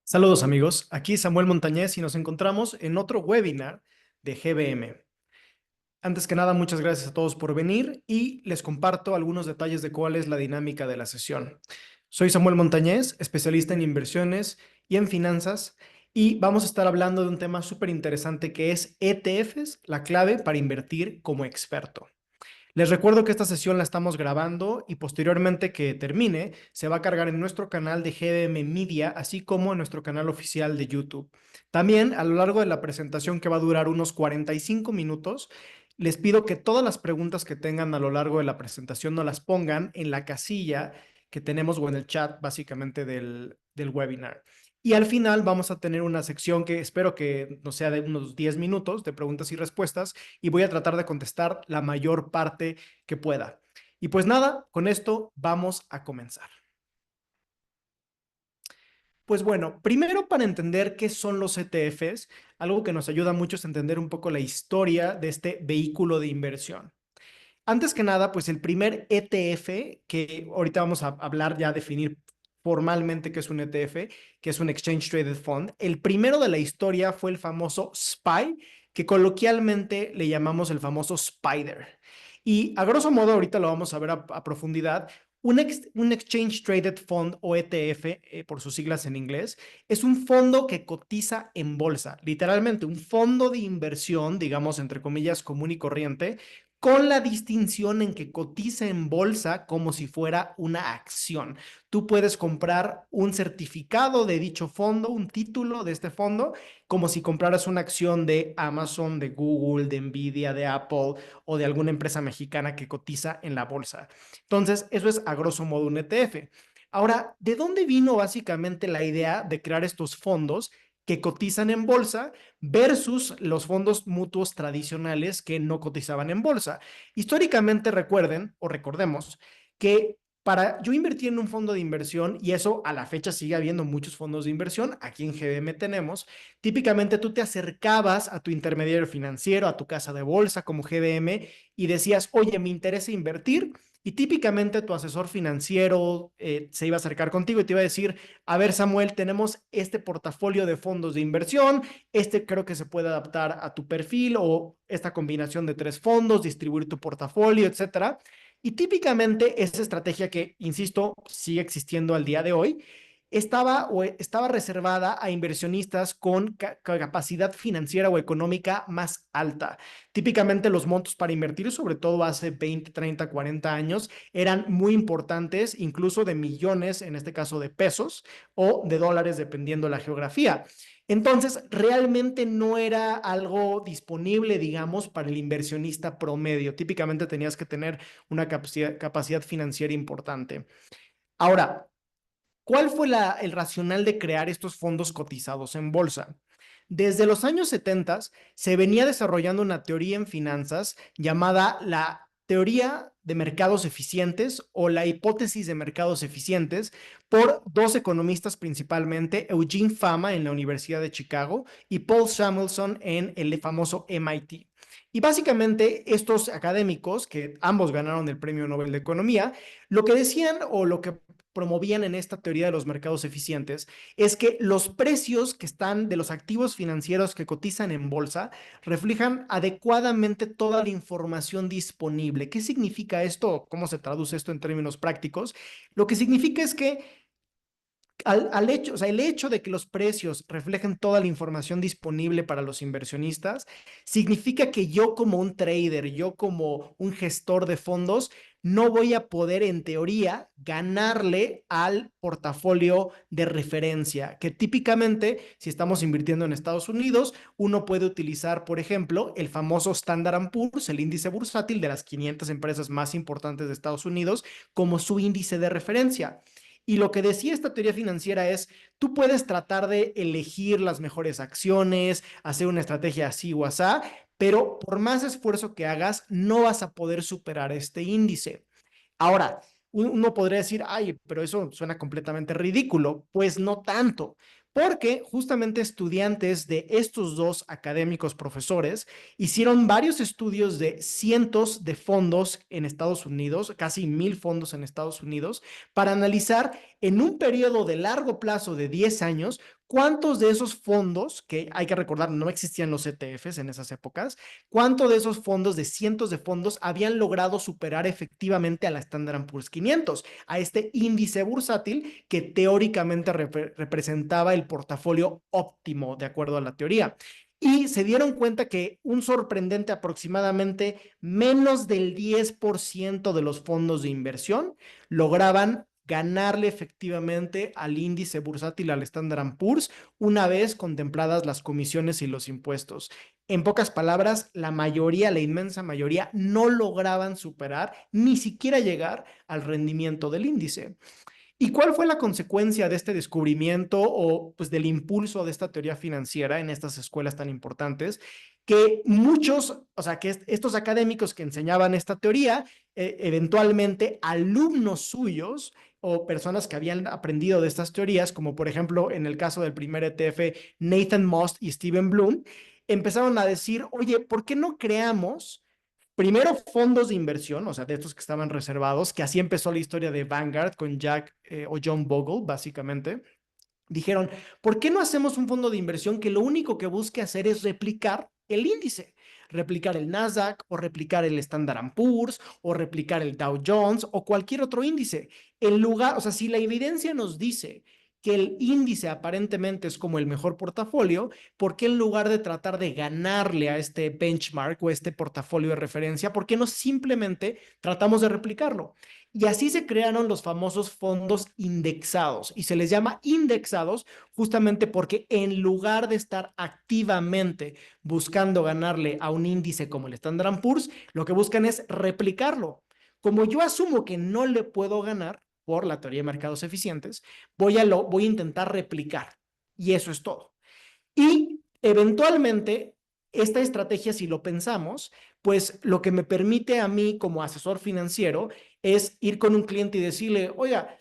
Saludos amigos, aquí Samuel Montañez y nos encontramos en otro webinar de GBM. Antes que nada, muchas gracias a todos por venir y les comparto algunos detalles de cuál es la dinámica de la sesión. Soy Samuel Montañez, especialista en inversiones y en finanzas, y vamos a estar hablando de un tema súper interesante que es ETFs, la clave para invertir como experto. Les recuerdo que esta sesión la estamos grabando y posteriormente que termine, se va a cargar en nuestro canal de GBM Media, así como en nuestro canal oficial de YouTube. También, a lo largo de la presentación, que va a durar unos 45 minutos, les pido que todas las preguntas que tengan a lo largo de la presentación nos las pongan en la casilla que tenemos o en el chat, básicamente, del webinar. Y al final vamos a tener una sección que espero que no sea de unos 10 minutos de preguntas y respuestas, y voy a tratar de contestar la mayor parte que pueda. Y pues nada, con esto vamos a comenzar. Pues bueno, primero, para entender qué son los ETFs, algo que nos ayuda mucho es entender un poco la historia de este vehículo de inversión. Antes que nada, pues el primer ETF, que ahorita vamos a hablar, ya a definir formalmente qué es un ETF, que es un Exchange Traded Fund. El primero de la historia fue el famoso SPY, que coloquialmente le llamamos el famoso Spider. Y a grosso modo, ahorita lo vamos a ver a profundidad. Un Exchange Traded Fund, o ETF, por sus siglas en inglés, es un fondo que cotiza en bolsa, literalmente un fondo de inversión, digamos, entre comillas, común y corriente, con la distinción en que cotiza en bolsa como si fuera una acción. Tú puedes comprar un certificado de dicho fondo, un título de este fondo, como si compraras una acción de Amazon, de Google, de Nvidia, de Apple o de alguna empresa mexicana que cotiza en la bolsa. Entonces, eso es a grosso modo un ETF. Ahora, ¿de dónde vino básicamente la idea de crear estos fondos que cotizan en bolsa versus los fondos mutuos tradicionales que no cotizaban en bolsa? Históricamente, recuerden o recordemos que para yo invertir en un fondo de inversión, y eso a la fecha sigue habiendo muchos fondos de inversión, aquí en GBM tenemos, típicamente tú te acercabas a tu intermediario financiero, a tu casa de bolsa como GBM, y decías, oye, me interesa invertir. Y típicamente tu asesor financiero se iba a acercar contigo y te iba a decir, a ver, Samuel, tenemos este portafolio de fondos de inversión, este creo que se puede adaptar a tu perfil, o esta combinación de tres fondos, distribuir tu portafolio, etcétera. Y típicamente esa estrategia, que, insisto, sigue existiendo al día de hoy, estaba reservada a inversionistas con capacidad financiera o económica más alta. Típicamente los montos para invertir, sobre todo hace 20, 30, 40 años, eran muy importantes, incluso de millones, en este caso de pesos, o de dólares, dependiendo de la geografía. Entonces, realmente no era algo disponible, digamos, para el inversionista promedio. Típicamente tenías que tener una capacidad financiera importante. Ahora, ¿cuál fue el racional de crear estos fondos cotizados en bolsa? Desde los años 70 se venía desarrollando una teoría en finanzas llamada la teoría de mercados eficientes, o la hipótesis de mercados eficientes, por dos economistas principalmente, Eugene Fama en la Universidad de Chicago y Paul Samuelson en el famoso MIT. Y básicamente estos académicos, que ambos ganaron el Premio Nobel de Economía, lo que decían, o lo que promovían en esta teoría de los mercados eficientes, es que los precios que están de los activos financieros que cotizan en bolsa reflejan adecuadamente toda la información disponible. ¿Qué significa esto? ¿Cómo se traduce esto en términos prácticos? Lo que significa es que o sea, el hecho de que los precios reflejen toda la información disponible para los inversionistas, significa que yo, como un trader, yo como un gestor de fondos, no voy a poder, en teoría, ganarle al portafolio de referencia, que típicamente, si estamos invirtiendo en Estados Unidos, uno puede utilizar, por ejemplo, el famoso Standard & Poor's, el índice bursátil de las 500 empresas más importantes de Estados Unidos, como su índice de referencia. Y lo que decía esta teoría financiera es, tú puedes tratar de elegir las mejores acciones, hacer una estrategia así o asá, pero por más esfuerzo que hagas, no vas a poder superar este índice. Ahora, uno podría decir, ay, pero eso suena completamente ridículo. Pues no tanto, porque justamente estudiantes de estos dos académicos profesores hicieron varios estudios de cientos de fondos en Estados Unidos, casi 1000 fondos en Estados Unidos, para analizar en un periodo de largo plazo de 10 años ¿cuántos de esos fondos, que hay que recordar, no existían los ETFs en esas épocas, cuántos de esos fondos, de cientos de fondos, habían logrado superar efectivamente a la Standard Poor's 500, a este índice bursátil que teóricamente representaba el portafolio óptimo, de acuerdo a la teoría? Y se dieron cuenta que un sorprendente aproximadamente menos del 10% de los fondos de inversión lograban ganarle efectivamente al índice bursátil, al Standard Poor's, una vez contempladas las comisiones y los impuestos. En pocas palabras, la mayoría, la inmensa mayoría, no lograban superar, ni siquiera llegar al rendimiento del índice. ¿Y cuál fue la consecuencia de este descubrimiento o pues del impulso de esta teoría financiera en estas escuelas tan importantes? Que muchos, o sea, que estos académicos que enseñaban esta teoría, eventualmente alumnos suyos o personas que habían aprendido de estas teorías, como por ejemplo en el caso del primer ETF, Nathan Most y Steven Bloom, empezaron a decir, oye, ¿por qué no creamos primero fondos de inversión, o sea, de estos que estaban reservados, que así empezó la historia de Vanguard con Jack o John Bogle, básicamente? Dijeron, ¿por qué no hacemos un fondo de inversión que lo único que busque hacer es replicar el índice? Replicar el Nasdaq o replicar el Standard Poor's o replicar el Dow Jones o cualquier otro índice. En lugar, o sea, si la evidencia nos dice que el índice aparentemente es como el mejor portafolio, ¿por qué en lugar de tratar de ganarle a este benchmark o este portafolio de referencia, por qué no simplemente tratamos de replicarlo? Y así se crearon los famosos fondos indexados y se les llama indexados justamente porque en lugar de estar activamente buscando ganarle a un índice como el Standard Poor's, lo que buscan es replicarlo. Como yo asumo que no le puedo ganar por la teoría de mercados eficientes, voy a intentar replicar. Y eso es todo. Y eventualmente, esta estrategia, si lo pensamos, pues lo que me permite a mí como asesor financiero es ir con un cliente y decirle, oiga,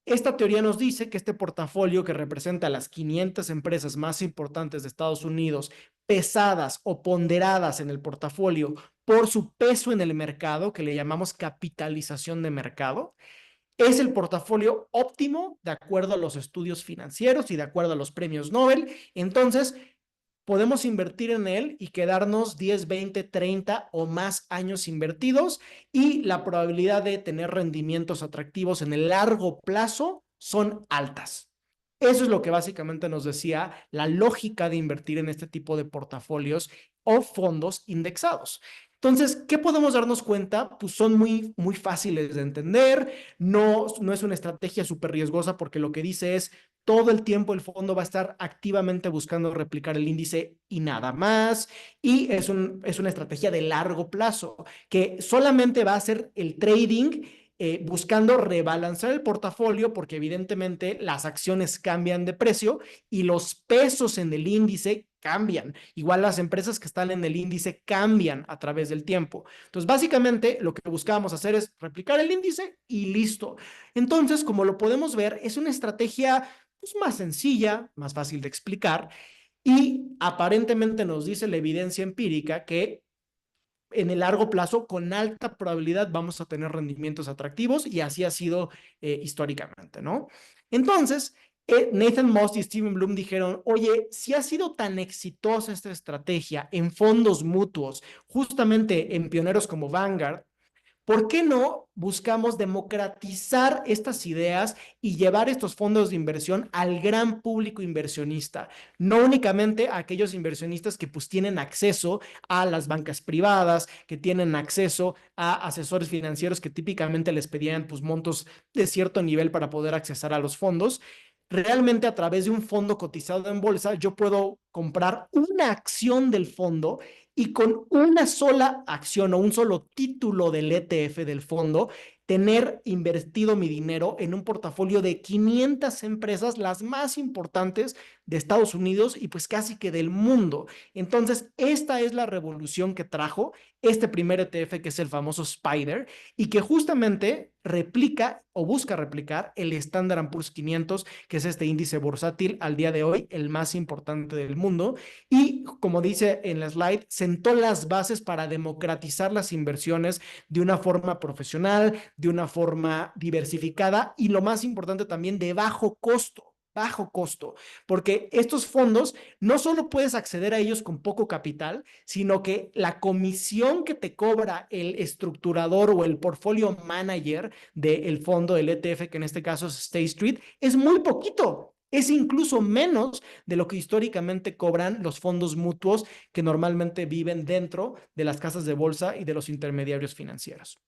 esta teoría nos dice que este portafolio que representa las 500 empresas más importantes de Estados Unidos, pesadas o ponderadas en el portafolio por su peso en el mercado, que le llamamos capitalización de mercado, es el portafolio óptimo de acuerdo a los estudios financieros y de acuerdo a los premios Nobel. Entonces, podemos invertir en él y quedarnos 10, 20, 30 o más años invertidos y la probabilidad de tener rendimientos atractivos en el largo plazo son altas. Eso es lo que básicamente nos decía la lógica de invertir en este tipo de portafolios o fondos indexados. Entonces, ¿qué podemos darnos cuenta? Pues son muy, muy fáciles de entender, no es una estrategia súper riesgosa porque lo que dice es todo el tiempo el fondo va a estar activamente buscando replicar el índice y nada más. Y es una estrategia de largo plazo que solamente va a hacer el trading buscando rebalancear el portafolio porque evidentemente las acciones cambian de precio y los pesos en el índice cambian. Igual las empresas que están en el índice cambian a través del tiempo. Entonces, básicamente lo que buscábamos hacer es replicar el índice y listo. Entonces, como lo podemos ver, es una estrategia pues, más sencilla, más fácil de explicar y aparentemente nos dice la evidencia empírica que en el largo plazo, con alta probabilidad, vamos a tener rendimientos atractivos y así ha sido históricamente, ¿no? Entonces, Nathan Most y Steven Bloom dijeron, oye, si ha sido tan exitosa esta estrategia en fondos mutuos, justamente en pioneros como Vanguard, ¿por qué no buscamos democratizar estas ideas y llevar estos fondos de inversión al gran público inversionista? No únicamente a aquellos inversionistas que pues tienen acceso a las bancas privadas, que tienen acceso a asesores financieros que típicamente les pedían pues montos de cierto nivel para poder accesar a los fondos. Realmente a través de un fondo cotizado en bolsa, yo puedo comprar una acción del fondo y con una sola acción o un solo título del ETF del fondo, tener invertido mi dinero en un portafolio de 500 empresas, las más importantes de Estados Unidos y pues casi que del mundo. Entonces, esta es la revolución que trajo este primer ETF que es el famoso Spider y que justamente replica o busca replicar el Standard Poor's 500, que es este índice bursátil al día de hoy, el más importante del mundo. Y como dice en la slide, sentó las bases para democratizar las inversiones de una forma profesional, de una forma diversificada y lo más importante también de bajo costo. bajo costo, porque estos fondos no solo puedes acceder a ellos con poco capital, sino que la comisión que te cobra el estructurador o el portfolio manager del fondo del ETF, que en este caso es State Street, es muy poquito. Es incluso menos de lo que históricamente cobran los fondos mutuos que normalmente viven dentro de las casas de bolsa y de los intermediarios financieros.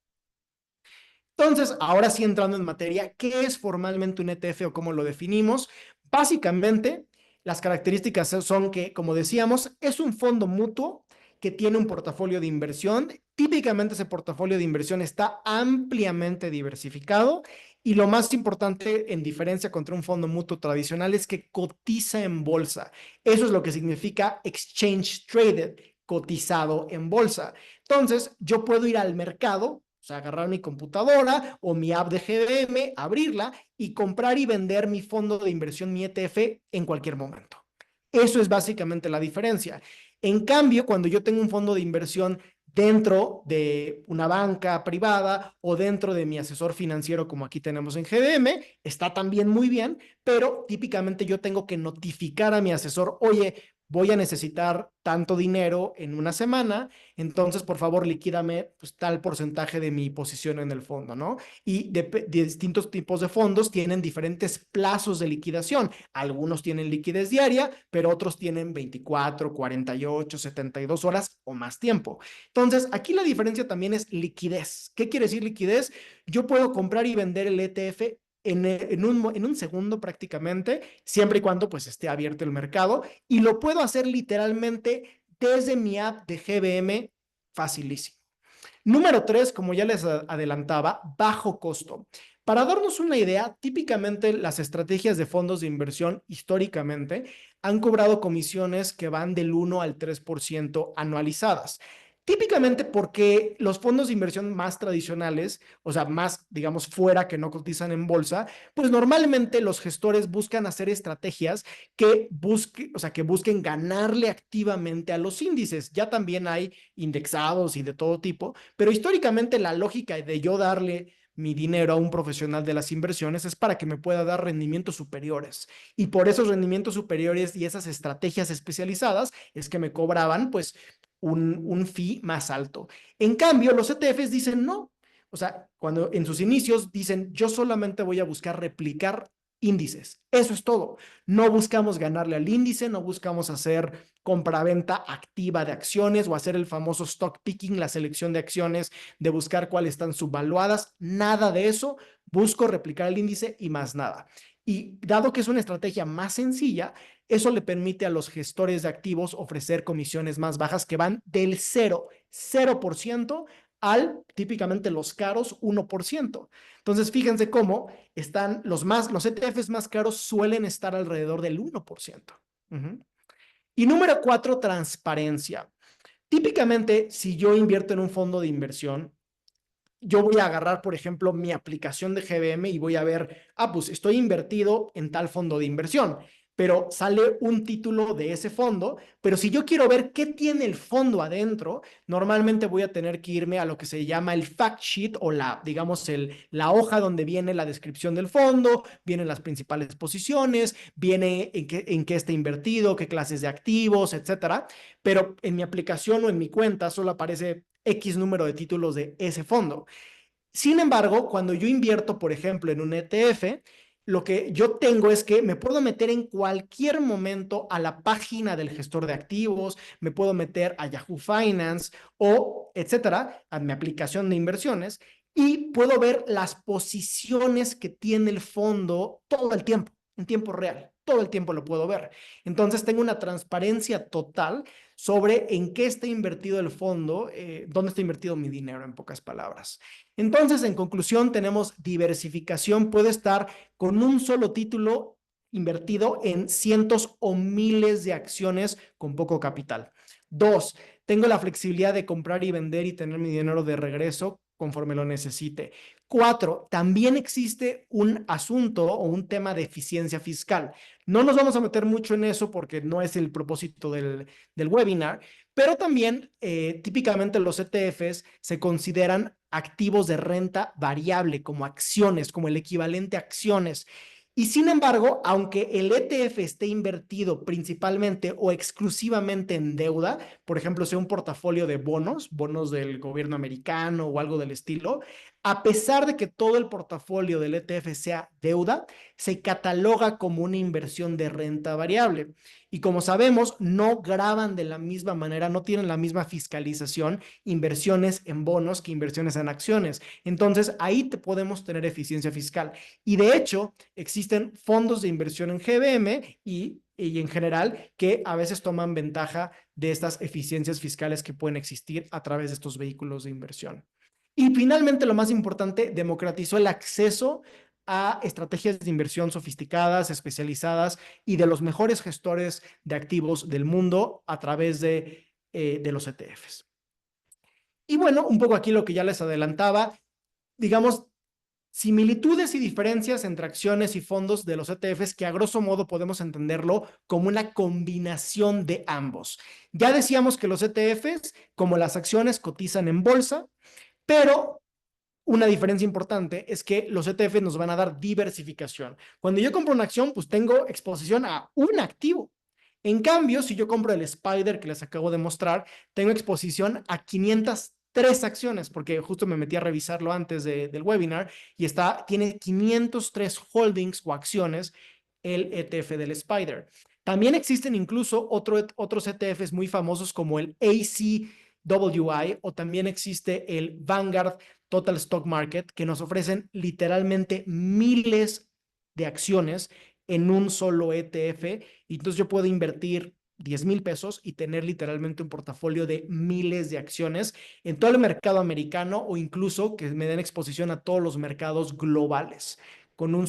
Entonces, ahora sí entrando en materia, ¿qué es formalmente un ETF o cómo lo definimos? Básicamente, las características son que, como decíamos, es un fondo mutuo que tiene un portafolio de inversión. Típicamente ese portafolio de inversión está ampliamente diversificado y lo más importante en diferencia contra un fondo mutuo tradicional es que cotiza en bolsa. Eso es lo que significa exchange traded, cotizado en bolsa. Entonces, yo puedo ir al mercado, o sea, agarrar mi computadora o mi app de GBM, abrirla y comprar y vender mi fondo de inversión, mi ETF, en cualquier momento. Eso es básicamente la diferencia. En cambio, cuando yo tengo un fondo de inversión dentro de una banca privada o dentro de mi asesor financiero, como aquí tenemos en GBM, está también muy bien, pero típicamente yo tengo que notificar a mi asesor, oye, voy a necesitar tanto dinero en una semana, entonces por favor liquídame pues, tal porcentaje de mi posición en el fondo, ¿no? Y de distintos tipos de fondos tienen diferentes plazos de liquidación. Algunos tienen liquidez diaria, pero otros tienen 24, 48, 72 horas o más tiempo. Entonces, aquí la diferencia también es liquidez. ¿Qué quiere decir liquidez? Yo puedo comprar y vender el ETF en un segundo prácticamente, siempre y cuando pues esté abierto el mercado, y lo puedo hacer literalmente desde mi app de GBM, facilísimo. Número tres, como ya les adelantaba, bajo costo. Para darnos una idea, típicamente las estrategias de fondos de inversión históricamente han cobrado comisiones que van del 1 al 3% anualizadas. Típicamente porque los fondos de inversión más tradicionales, o sea, más, digamos, fuera que no cotizan en bolsa, pues normalmente los gestores buscan hacer estrategias o sea, que busquen ganarle activamente a los índices. Ya también hay indexados y de todo tipo, pero históricamente la lógica de yo darle mi dinero a un profesional de las inversiones es para que me pueda dar rendimientos superiores. Y por esos rendimientos superiores y esas estrategias especializadas es que me cobraban pues un fee más alto. En cambio, los ETFs dicen no. O sea, cuando en sus inicios dicen yo solamente voy a buscar replicar índices. Eso es todo. No buscamos ganarle al índice, no buscamos hacer compra-venta activa de acciones o hacer el famoso stock picking, la selección de acciones, de buscar cuáles están subvaluadas. Nada de eso. Busco replicar el índice y más nada. Y dado que es una estrategia más sencilla, eso le permite a los gestores de activos ofrecer comisiones más bajas que van del 0% al típicamente los caros 1%. Entonces, fíjense cómo están los ETFs más caros suelen estar alrededor del 1%. Y número cuatro, transparencia. Típicamente, si yo invierto en un fondo de inversión, yo voy a agarrar, por ejemplo, mi aplicación de GBM y voy a ver, pues estoy invertido en tal fondo de inversión, pero sale un título de ese fondo, pero si yo quiero ver qué tiene el fondo adentro, normalmente voy a tener que irme a lo que se llama el fact sheet o digamos, la hoja donde viene la descripción del fondo, vienen las principales posiciones, viene en qué está invertido, qué clases de activos, etcétera. Pero en mi aplicación o en mi cuenta solo aparece X número de títulos de ese fondo. Sin embargo, cuando yo invierto, por ejemplo, en un ETF, lo que yo tengo es que me puedo meter en cualquier momento a la página del gestor de activos, me puedo meter a Yahoo Finance o etcétera, a mi aplicación de inversiones y puedo ver las posiciones que tiene el fondo todo el tiempo, en tiempo real. Todo el tiempo lo puedo ver. Entonces tengo una transparencia total sobre en qué está invertido el fondo, dónde está invertido mi dinero, en pocas palabras. Entonces, en conclusión, tenemos diversificación. Puede estar con un solo título invertido en cientos o miles de acciones con poco capital. Dos, tengo la flexibilidad de comprar y vender y tener mi dinero de regreso conforme lo necesite. Cuatro, también existe un asunto o un tema de eficiencia fiscal. No nos vamos a meter mucho en eso porque no es el propósito del webinar, pero también típicamente los ETFs se consideran activos de renta variable como acciones, como el equivalente a acciones. Y sin embargo, aunque el ETF esté invertido principalmente o exclusivamente en deuda, por ejemplo, sea un portafolio de bonos, bonos del gobierno americano o algo del estilo, a pesar de que todo el portafolio del ETF sea deuda, se cataloga como una inversión de renta variable. Y como sabemos, no graban de la misma manera, no tienen la misma fiscalización inversiones en bonos que inversiones en acciones. Entonces, ahí te podemos tener eficiencia fiscal. Y de hecho, existen fondos de inversión en GBM y en general que a veces toman ventaja de estas eficiencias fiscales que pueden existir a través de estos vehículos de inversión. Y finalmente, lo más importante, democratizó el acceso a estrategias de inversión sofisticadas, especializadas y de los mejores gestores de activos del mundo a través de los ETFs. Y bueno, un poco aquí lo que ya les adelantaba, digamos, similitudes y diferencias entre acciones y fondos de los ETFs que a grosso modo podemos entenderlo como una combinación de ambos. Ya decíamos que los ETFs, como las acciones, cotizan en bolsa, pero una diferencia importante es que los ETFs nos van a dar diversificación. Cuando yo compro una acción, pues tengo exposición a un activo. En cambio, si yo compro el Spider que les acabo de mostrar, tengo exposición a 503 acciones, porque justo me metí a revisarlo antes del webinar y tiene 503 holdings o acciones el ETF del Spider. También existen incluso otros ETFs muy famosos como el ACWI o también existe el Vanguard Total Stock Market, que nos ofrecen literalmente miles de acciones en un solo ETF. Y entonces yo puedo invertir 10,000 pesos y tener literalmente un portafolio de miles de acciones en todo el mercado americano o incluso que me den exposición a todos los mercados globales con una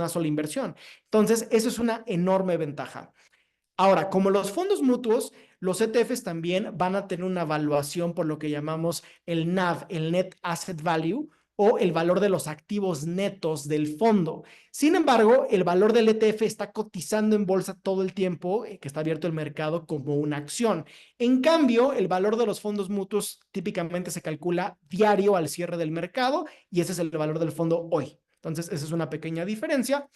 sola inversión. Entonces, eso es una enorme ventaja. Ahora, como los fondos mutuos, los ETFs también van a tener una evaluación por lo que llamamos el NAV, el Net Asset Value, o el valor de los activos netos del fondo. Sin embargo, el valor del ETF está cotizando en bolsa todo el tiempo que está abierto el mercado como una acción. En cambio, el valor de los fondos mutuos típicamente se calcula diario al cierre del mercado y ese es el valor del fondo hoy. Entonces, esa es una pequeña diferencia.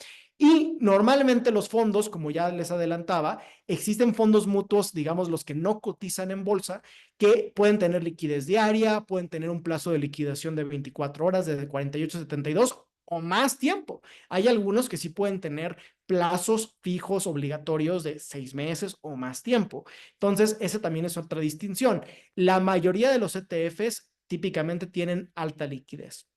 Y normalmente los fondos, como ya les adelantaba, existen fondos mutuos, digamos los que no cotizan en bolsa, que pueden tener liquidez diaria, pueden tener un plazo de liquidación de 24 horas, desde 48 a 72 o más tiempo. Hay algunos que sí pueden tener plazos fijos obligatorios de 6 meses o más tiempo. Entonces, esa también es otra distinción. La mayoría de los ETFs típicamente tienen alta liquidez.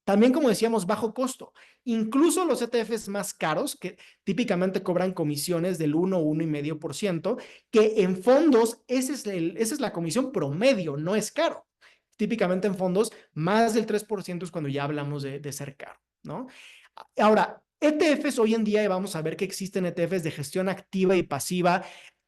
También, como decíamos, bajo costo. Incluso los ETFs más caros, que típicamente cobran comisiones del 1 o 1,5%, que en fondos esa es la comisión promedio, no es caro. Típicamente en fondos, más del 3% es cuando ya hablamos de ser caro, ¿no? Ahora, ETFs hoy en día vamos a ver que existen ETFs de gestión activa y pasiva,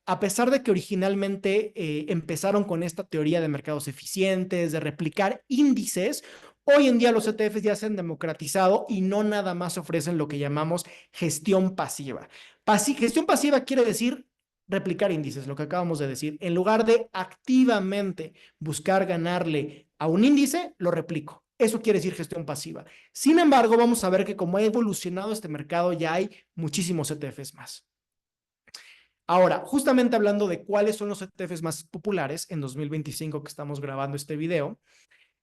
a pesar de que originalmente empezaron con esta teoría de mercados eficientes, de replicar índices. Hoy en día los ETFs ya se han democratizado y no nada más ofrecen lo que llamamos gestión pasiva. Gestión pasiva quiere decir replicar índices, lo que acabamos de decir. En lugar de activamente buscar ganarle a un índice, lo replico. Eso quiere decir gestión pasiva. Sin embargo, vamos a ver que como ha evolucionado este mercado, ya hay muchísimos ETFs más. Ahora, justamente hablando de cuáles son los ETFs más populares en 2025 que estamos grabando este video,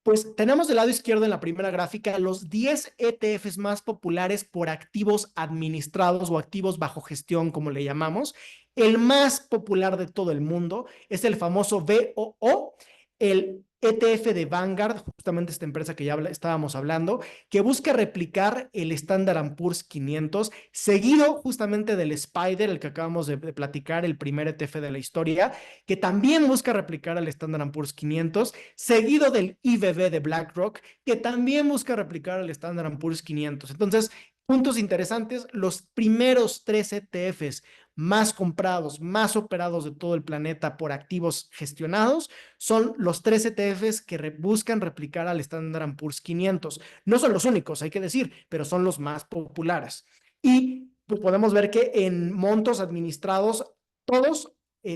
pues tenemos del lado izquierdo en la primera gráfica los 10 ETFs más populares por activos administrados o activos bajo gestión, como le llamamos. El más popular de todo el mundo es el famoso VOO, el ETF de Vanguard, justamente esta empresa que ya estábamos hablando, que busca replicar el Standard & Poor's 500, seguido justamente del Spider, el que acabamos de platicar, el primer ETF de la historia, que también busca replicar al Standard & Poor's 500, seguido del IBB de BlackRock, que también busca replicar al Standard & Poor's 500. Entonces, puntos interesantes, los primeros 3 ETFs más comprados, más operados de todo el planeta por activos gestionados, son los 3 ETFs que buscan replicar al Standard & Poor's 500. No son los únicos, hay que decir, pero son los más populares. Y pues, podemos ver que en montos administrados, todos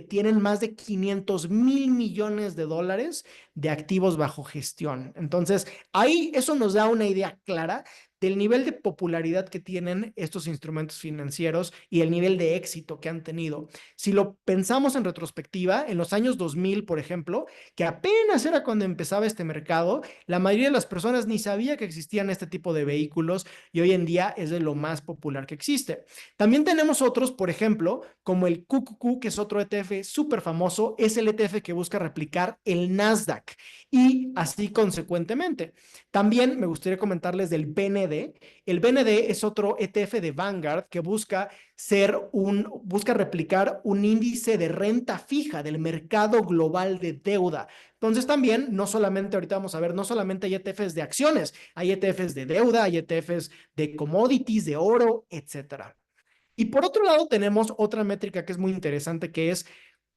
tienen más de 500,000 millones de dólares de activos bajo gestión. Entonces, ahí eso nos da una idea clara del nivel de popularidad que tienen estos instrumentos financieros y el nivel de éxito que han tenido. Si lo pensamos en retrospectiva, en los años 2000, por ejemplo, que apenas era cuando empezaba este mercado, la mayoría de las personas ni sabía que existían este tipo de vehículos y hoy en día es de lo más popular que existe. También tenemos otros, por ejemplo, como el QQQ, que es otro ETF súper famoso, es el ETF que busca replicar el Nasdaq y así consecuentemente. También me gustaría comentarles del BND. El BND es otro ETF de Vanguard que busca replicar un índice de renta fija del mercado global de deuda. Entonces también, no solamente, ahorita vamos a ver, no solamente hay ETFs de acciones, hay ETFs de deuda, hay ETFs de commodities, de oro, etcétera. Y por otro lado tenemos otra métrica que es muy interesante, que es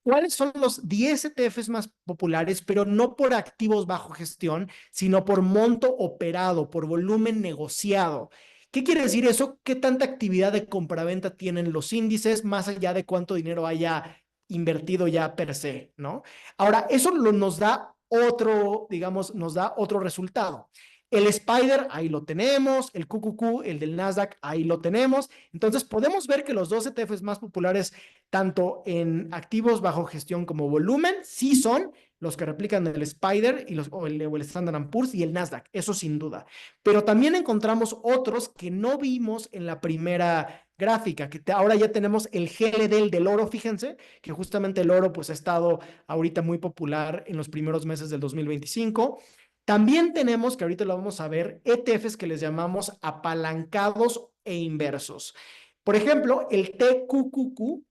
cuáles son los 10 ETFs más populares, pero no por activos bajo gestión, sino por monto operado, por volumen negociado. ¿Qué quiere decir eso? ¿Qué tanta actividad de compraventa tienen los índices, más allá de cuánto dinero haya invertido ya per se, ¿no? Ahora, eso nos da otro, digamos, nos da otro resultado. El Spider, ahí lo tenemos, el QQQ, el del Nasdaq, ahí lo tenemos. Entonces, podemos ver que los dos ETFs más populares, tanto en activos bajo gestión como volumen, sí son los que replican el Spider y o el Standard Poor's y el Nasdaq, eso sin duda. Pero también encontramos otros que no vimos en la primera gráfica, ahora ya tenemos el GLD, el del oro, fíjense, que justamente el oro pues ha estado ahorita muy popular en los primeros meses del 2025. También tenemos, que ahorita lo vamos a ver, ETFs que les llamamos apalancados e inversos. Por ejemplo, el TQQQ,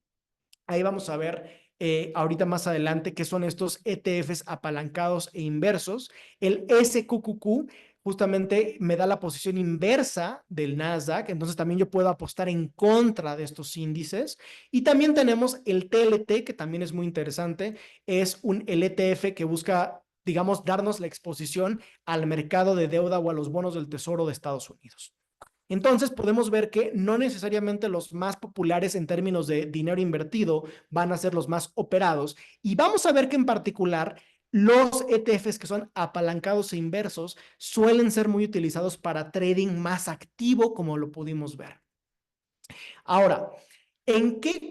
ahí vamos a ver ahorita más adelante qué son estos ETFs apalancados e inversos. El SQQQ justamente me da la posición inversa del Nasdaq, entonces también yo puedo apostar en contra de estos índices. Y también tenemos el TLT, que también es muy interesante, el ETF que busca, digamos, darnos la exposición al mercado de deuda o a los bonos del Tesoro de Estados Unidos. Entonces podemos ver que no necesariamente los más populares en términos de dinero invertido van a ser los más operados. Y vamos a ver que en particular los ETFs que son apalancados e inversos suelen ser muy utilizados para trading más activo, como lo pudimos ver. Ahora,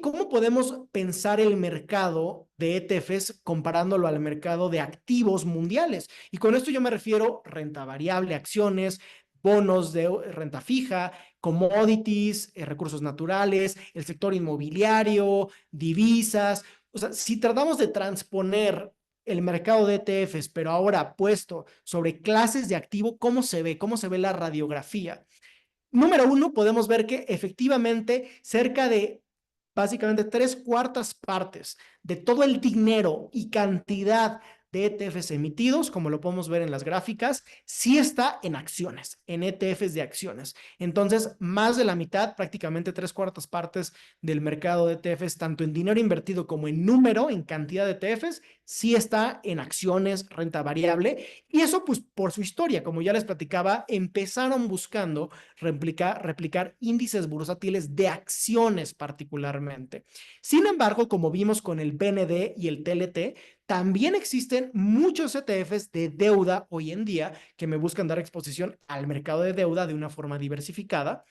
¿cómo podemos pensar el mercado de ETFs comparándolo al mercado de activos mundiales? Y con esto yo me refiero renta variable, acciones, bonos de renta fija, commodities, recursos naturales, el sector inmobiliario, divisas. O sea, si tratamos de transponer el mercado de ETFs, pero ahora puesto sobre clases de activo, ¿cómo se ve? ¿Cómo se ve la radiografía? Número uno, podemos ver que efectivamente cerca de básicamente 3/4 partes de todo el dinero y cantidad de ETFs emitidos, como lo podemos ver en las gráficas, sí está en acciones, en ETFs de acciones. Entonces, más de la mitad, prácticamente 3/4 partes del mercado de ETFs, tanto en dinero invertido como en número, en cantidad de ETFs, sí está en acciones, renta variable. Y eso, pues, por su historia, como ya les platicaba, empezaron buscando replicar índices bursátiles de acciones particularmente. Sin embargo, como vimos con el BND y el TLT, también existen muchos ETFs de deuda hoy en día que me buscan dar exposición al mercado de deuda de una forma diversificada.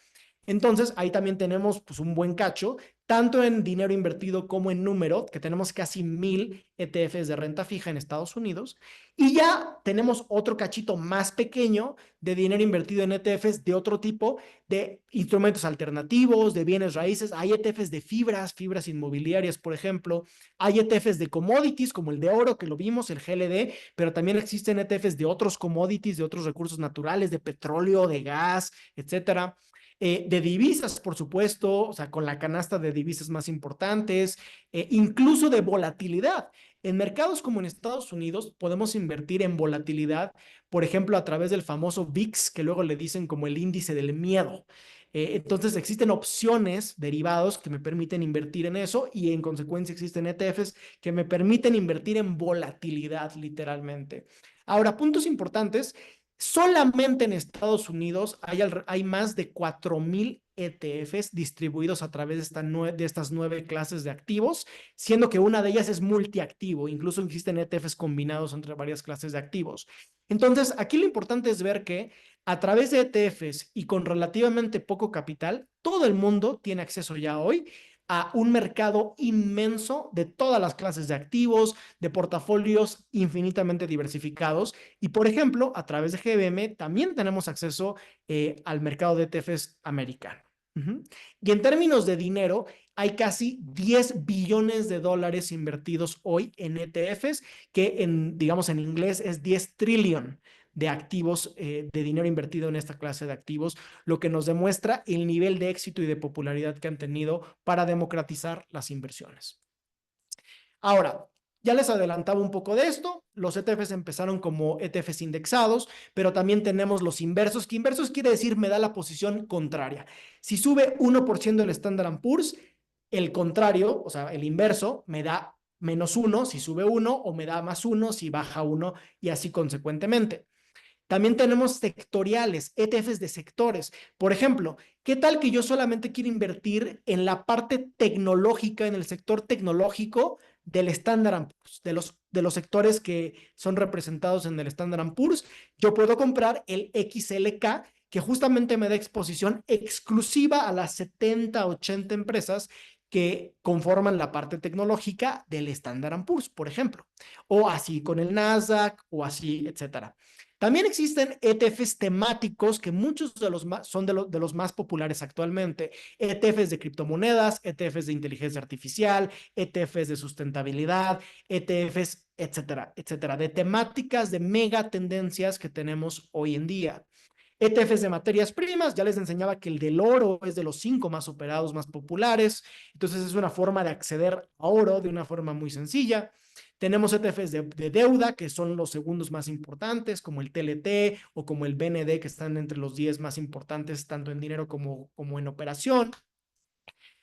Entonces, ahí también tenemos pues, un buen cacho, tanto en dinero invertido como en número, que tenemos casi 1000 ETFs de renta fija en Estados Unidos. Y ya tenemos otro cachito más pequeño de dinero invertido en ETFs de otro tipo, de instrumentos alternativos, de bienes raíces. Hay ETFs de fibras inmobiliarias, por ejemplo. Hay ETFs de commodities, como el de oro, que lo vimos, el GLD, pero también existen ETFs de otros commodities, de otros recursos naturales, de petróleo, de gas, etcétera. De divisas, por supuesto, o sea, con la canasta de divisas más importantes, incluso de volatilidad. En mercados como en Estados Unidos podemos invertir en volatilidad, por ejemplo, a través del famoso VIX, que luego le dicen como el índice del miedo. Entonces existen opciones, derivados que me permiten invertir en eso y en consecuencia existen ETFs que me permiten invertir en volatilidad literalmente. Ahora, puntos importantes. Solamente en Estados Unidos hay más de 4,000 ETFs distribuidos a través de estas 9 clases de activos, siendo que una de ellas es multiactivo. Incluso existen ETFs combinados entre varias clases de activos. Entonces, aquí lo importante es ver que a través de ETFs y con relativamente poco capital, todo el mundo tiene acceso ya hoy a un mercado inmenso de todas las clases de activos, de portafolios infinitamente diversificados. Y, por ejemplo, a través de GBM también tenemos acceso al mercado de ETFs americano. Y en términos de dinero, hay casi 10 billones de dólares invertidos hoy en ETFs, que digamos en inglés es 10 trillion de activos, de dinero invertido en esta clase de activos, lo que nos demuestra el nivel de éxito y de popularidad que han tenido para democratizar las inversiones. Ahora, ya les adelantaba un poco de esto. Los ETFs empezaron como ETFs indexados, pero también tenemos los inversos, que inversos quiere decir me da la posición contraria. Si sube 1% el Standard & Poor's, el contrario, o sea, el inverso, me da -1 si sube 1 o me da +1 si baja 1 y así consecuentemente. También tenemos sectoriales, ETFs de sectores. Por ejemplo, ¿qué tal que yo solamente quiero invertir en la parte tecnológica, en el sector tecnológico del Standard & Poor's, de los sectores que son representados en el Standard & Poor's? Yo puedo comprar el XLK, que justamente me da exposición exclusiva a las 70, 80 empresas que conforman la parte tecnológica del Standard & Poor's, por ejemplo, o así con el Nasdaq, o así, etcétera. También existen ETFs temáticos que muchos de los son de los más populares actualmente. ETFs de criptomonedas, ETFs de inteligencia artificial, ETFs de sustentabilidad, ETFs, etcétera, etcétera, de temáticas de mega tendencias que tenemos hoy en día. ETFs de materias primas, ya les enseñaba que el del oro es de los 5 más operados, más populares. Entonces es una forma de acceder a oro de una forma muy sencilla. Tenemos ETFs de deuda, que son los segundos más importantes, como el TLT o como el BND, que están entre los 10 más importantes, tanto en dinero como en operación.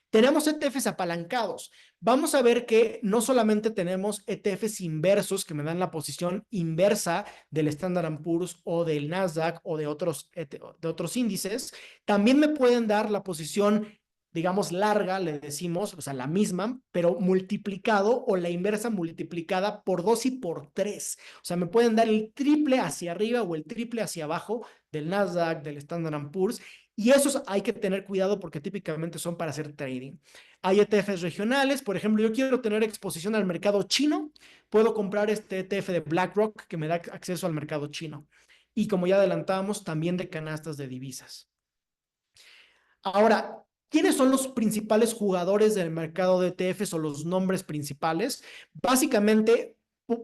Tenemos ETFs apalancados. Vamos a ver que no solamente tenemos ETFs inversos que me dan la posición inversa del Standard & Poor's o del Nasdaq o de otros índices, también me pueden dar la posición, digamos, larga, le decimos, o sea, la misma, pero multiplicado o la inversa multiplicada por 2 y por 3. O sea, me pueden dar el triple hacia arriba o el triple hacia abajo del Nasdaq, del Standard & Poor's, y esos hay que tener cuidado porque típicamente son para hacer trading. Hay ETFs regionales, por ejemplo, yo quiero tener exposición al mercado chino, puedo comprar este ETF de BlackRock que me da acceso al mercado chino. Y como ya adelantábamos, también de canastas de divisas. Ahora, ¿quiénes son los principales jugadores del mercado de ETFs o los nombres principales? Básicamente,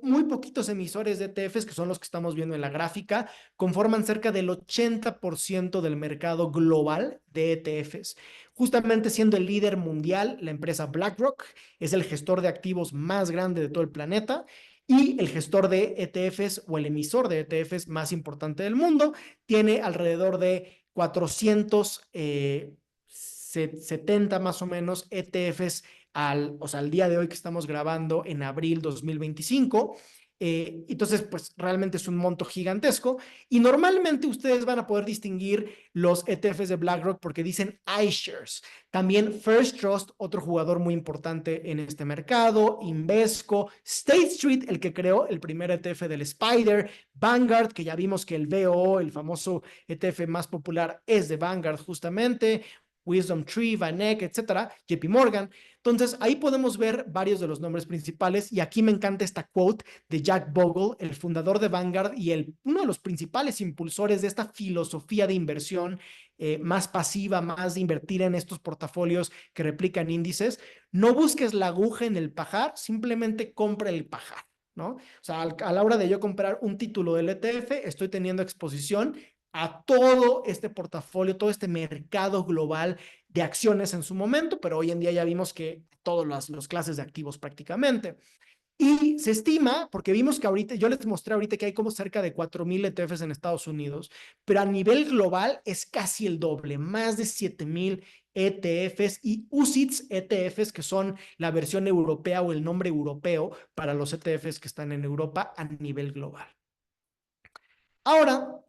muy poquitos emisores de ETFs, que son los que estamos viendo en la gráfica, conforman cerca del 80% del mercado global de ETFs. Justamente siendo el líder mundial, la empresa BlackRock es el gestor de activos más grande de todo el planeta y el gestor de ETFs o el emisor de ETFs más importante del mundo. Tiene alrededor de 470 más o menos ETFs o sea, al día de hoy que estamos grabando en abril 2025. Entonces, pues realmente es un monto gigantesco y normalmente ustedes van a poder distinguir los ETFs de BlackRock porque dicen iShares. También First Trust, otro jugador muy importante en este mercado, Invesco, State Street, el que creó el primer ETF del Spider, Vanguard, que ya vimos que el VO, el famoso ETF más popular, es de Vanguard justamente, Wisdom Tree, VanEck, etcétera, JP Morgan. Entonces, ahí podemos ver varios de los nombres principales y aquí me encanta esta quote de Jack Bogle, el fundador de Vanguard y uno de los principales impulsores de esta filosofía de inversión más pasiva, más de invertir en estos portafolios que replican índices. No busques la aguja en el pajar, simplemente compra el pajar, ¿no? O sea, a la hora de yo comprar un título del ETF, estoy teniendo exposición a todo este portafolio, todo este mercado global de acciones en su momento, pero hoy en día ya vimos que todas las clases de activos prácticamente. Y se estima, porque vimos que ahorita, yo les mostré ahorita que hay como cerca de 4,000 ETFs en Estados Unidos, pero a nivel global es casi el doble, más de 7,000 ETFs y UCITS ETFs, que son la versión europea o el nombre europeo para los ETFs que están en Europa a nivel global. Ahora,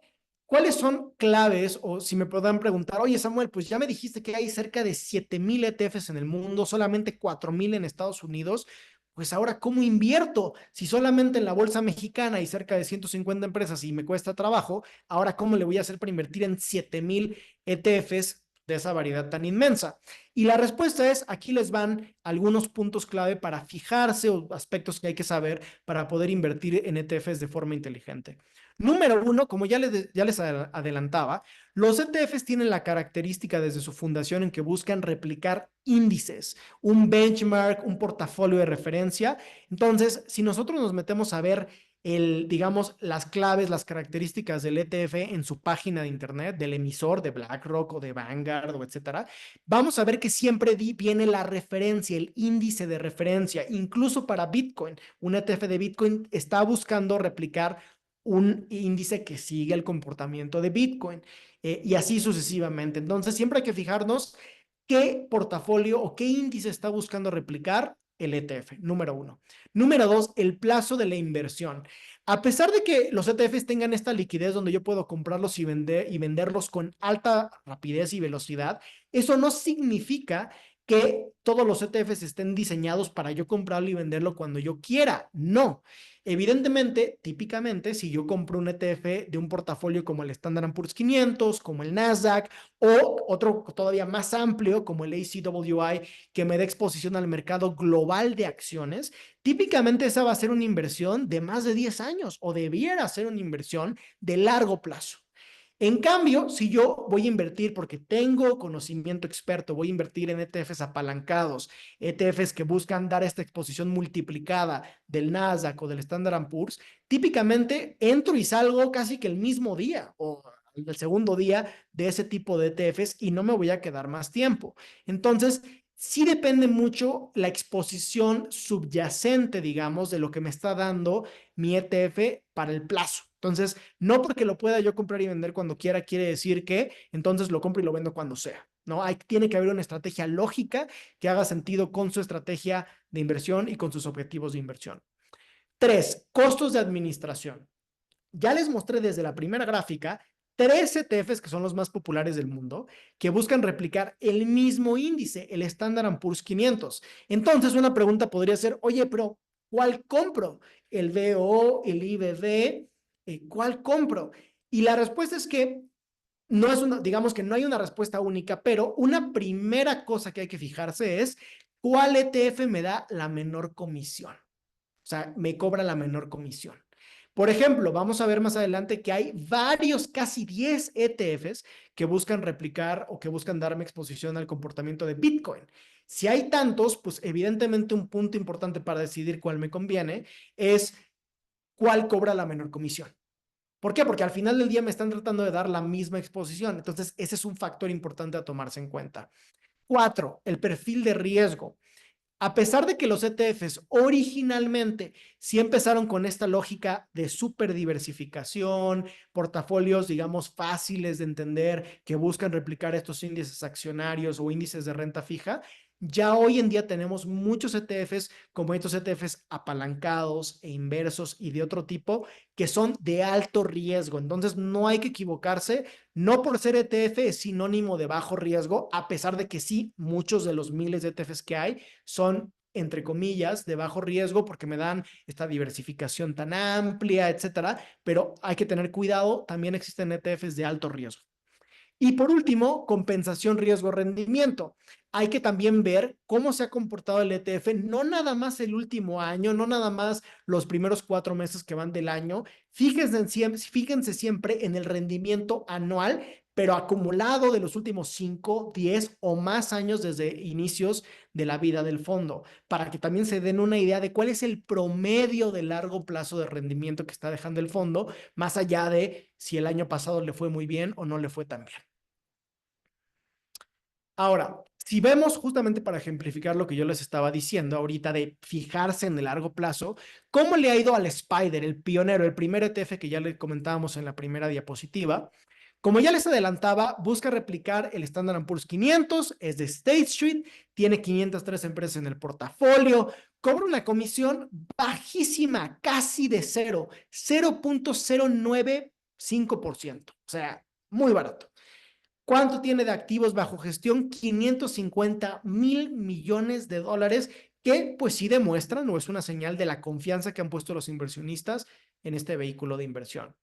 ¿Cuáles son claves? O si me puedan preguntar, oye Samuel, pues ya me dijiste que hay cerca de 7,000 ETFs en el mundo, solamente 4,000 en Estados Unidos. Pues ahora, ¿cómo invierto? Si solamente en la bolsa mexicana hay cerca de 150 empresas y me cuesta trabajo, ahora, ¿cómo le voy a hacer para invertir en 7,000 ETFs de esa variedad tan inmensa? Y la respuesta es, aquí les van algunos puntos clave para fijarse o aspectos que hay que saber para poder invertir en ETFs de forma inteligente. Número uno, como ya les adelantaba, los ETFs tienen la característica desde su fundación en que buscan replicar índices, un benchmark, un portafolio de referencia. Entonces, si nosotros nos metemos a ver digamos, las claves, las características del ETF en su página de internet, del emisor de BlackRock o de Vanguard o etcétera, vamos a ver que siempre viene la referencia, el índice de referencia, incluso para Bitcoin. Un ETF de Bitcoin está buscando replicar un índice que sigue el comportamiento de Bitcoin y así sucesivamente. Entonces, siempre hay que fijarnos qué portafolio o qué índice está buscando replicar el ETF, número uno. Número dos, el plazo de la inversión. A pesar de que los ETFs tengan esta liquidez donde yo puedo comprarlos y venderlos con alta rapidez y velocidad, eso no significa que todos los ETFs estén diseñados para yo comprarlo y venderlo cuando yo quiera. No. Evidentemente, típicamente, si yo compro un ETF de un portafolio como el Standard Poor's 500, como el Nasdaq, o otro todavía más amplio como el ACWI, que me dé exposición al mercado global de acciones, típicamente esa va a ser una inversión de más de 10 años o debiera ser una inversión de largo plazo. En cambio, si yo voy a invertir porque tengo conocimiento experto, voy a invertir en ETFs apalancados, ETFs que buscan dar esta exposición multiplicada del Nasdaq o del Standard Poor's, típicamente entro y salgo casi que el mismo día o el segundo día de ese tipo de ETFs y no me voy a quedar más tiempo. Entonces, sí depende mucho la exposición subyacente, digamos, de lo que me está dando mi ETF para el plazo. Entonces, no porque lo pueda yo comprar y vender cuando quiera, quiere decir que entonces lo compro y lo vendo cuando sea. ¿No? Tiene que haber una estrategia lógica que haga sentido con su estrategia de inversión y con sus objetivos de inversión. Tres, costos de administración. Ya les mostré desde la primera gráfica tres ETFs que son los más populares del mundo que buscan replicar el mismo índice, el Standard Poor's 500. Entonces, una pregunta podría ser, oye, pero ¿cuál compro? ¿El VO, el IBD? ¿Cuál compro? Y la respuesta es que no es una, digamos que no hay una respuesta única, pero una primera cosa que hay que fijarse es cuál ETF me da la menor comisión. O sea, me cobra la menor comisión. Por ejemplo, vamos a ver más adelante que hay varios, casi 10 ETFs que buscan replicar o que buscan darme exposición al comportamiento de Bitcoin. Si hay tantos, pues evidentemente un punto importante para decidir cuál me conviene es cuál cobra la menor comisión. ¿Por qué? Porque al final del día me están tratando de dar la misma exposición. Entonces, ese es un factor importante a tomarse en cuenta. Cuatro, el perfil de riesgo. A pesar de que los ETFs originalmente sí empezaron con esta lógica de súper diversificación, portafolios, digamos, fáciles de entender, que buscan replicar estos índices accionarios o índices de renta fija, ya hoy en día tenemos muchos ETFs como estos ETFs apalancados e inversos y de otro tipo que son de alto riesgo. Entonces no hay que equivocarse, no por ser ETF es sinónimo de bajo riesgo, a pesar de que sí, muchos de los miles de ETFs que hay son, entre comillas, de bajo riesgo porque me dan esta diversificación tan amplia, etcétera, pero hay que tener cuidado, también existen ETFs de alto riesgo. Y por último, compensación riesgo-rendimiento. Hay que también ver cómo se ha comportado el ETF, no nada más el último año, no nada más los primeros 4 meses que van del año. Fíjense siempre en el rendimiento anual, pero acumulado de los últimos 5, 10 o más años desde inicios de la vida del fondo, para que también se den una idea de cuál es el promedio de largo plazo de rendimiento que está dejando el fondo, más allá de si el año pasado le fue muy bien o no le fue tan bien. Ahora, si vemos justamente para ejemplificar lo que yo les estaba diciendo ahorita de fijarse en el largo plazo, ¿cómo le ha ido al Spider, el pionero, el primer ETF que ya le comentábamos en la primera diapositiva? Como ya les adelantaba, busca replicar el Standard Poor's 500, es de State Street, tiene 503 empresas en el portafolio, cobra una comisión bajísima, casi de cero, 0.095%. sea, muy barato. ¿Cuánto tiene de activos bajo gestión? 550,000 millones de dólares, que pues sí demuestran o es una señal de la confianza que han puesto los inversionistas en este vehículo de inversión.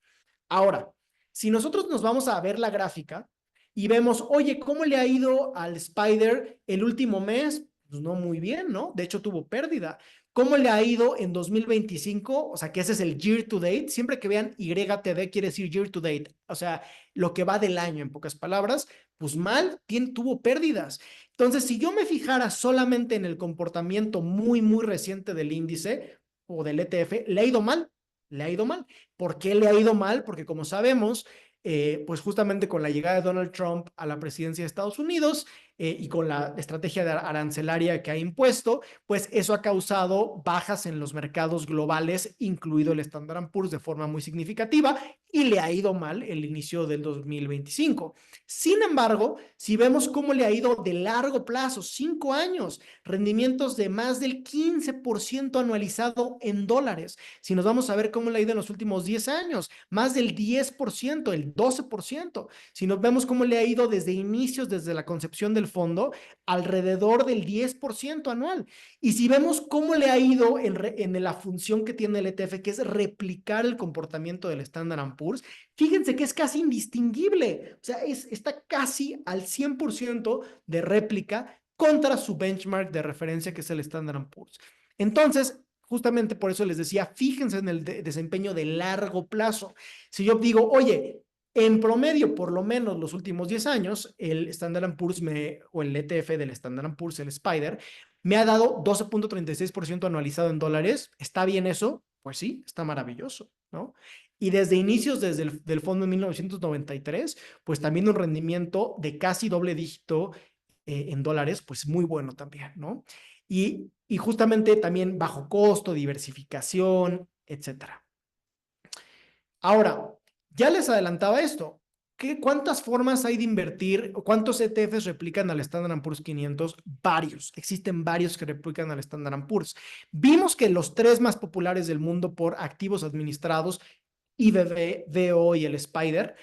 Ahora, si nosotros nos vamos a ver la gráfica y vemos, oye, ¿cómo le ha ido al Spider el último mes? Pues no muy bien, ¿no? De hecho, tuvo pérdida. ¿Cómo le ha ido en 2025? O sea, que ese es el year to date. Siempre que vean YTD quiere decir year to date. O sea, lo que va del año, en pocas palabras, pues mal, tuvo pérdidas. Entonces, si yo me fijara solamente en el comportamiento muy, muy reciente del índice o del ETF, le ha ido mal. Le ha ido mal. ¿Por qué le ha ido mal? Porque como sabemos, pues justamente con la llegada de Donald Trump a la presidencia de Estados Unidos y con la estrategia arancelaria que ha impuesto, pues eso ha causado bajas en los mercados globales, incluido el Standard & Poor's de forma muy significativa, y le ha ido mal el inicio del 2025. Sin embargo, si vemos cómo le ha ido de largo plazo, 5 años, rendimientos de más del 15% anualizado en dólares. Si nos vamos a ver cómo le ha ido en los últimos 10 años, más del 10%, el 12%. Si nos vemos cómo le ha ido desde inicios, desde la concepción del fondo, alrededor del 10% anual. Y si vemos cómo le ha ido en la función que tiene el ETF, que es replicar el comportamiento del Standard & Poor's, fíjense que es casi indistinguible. O sea, está casi al 100% de réplica contra su benchmark de referencia, que es el Standard & Poor's. Entonces, justamente por eso les decía, fíjense en el desempeño de largo plazo. Si yo digo, oye, en promedio, por lo menos los últimos 10 años, el Standard & Poor's o el ETF del Standard & Poor's, el Spider, me ha dado 12.36% anualizado en dólares. ¿Está bien eso? Pues sí, está maravilloso, ¿no? Y desde inicios, desde el del fondo en 1993, pues también un rendimiento de casi doble dígito en dólares, pues muy bueno también, ¿no? Y justamente también bajo costo, diversificación, etcétera. Ahora, ya les adelantaba esto. ¿Cuántas formas hay de invertir? ¿Cuántos ETFs replican al Standard & Poor's 500? Varios. Existen varios que replican al Standard & Poor's. Vimos que los tres más populares del mundo por activos administrados, IBB, VO y el Spider,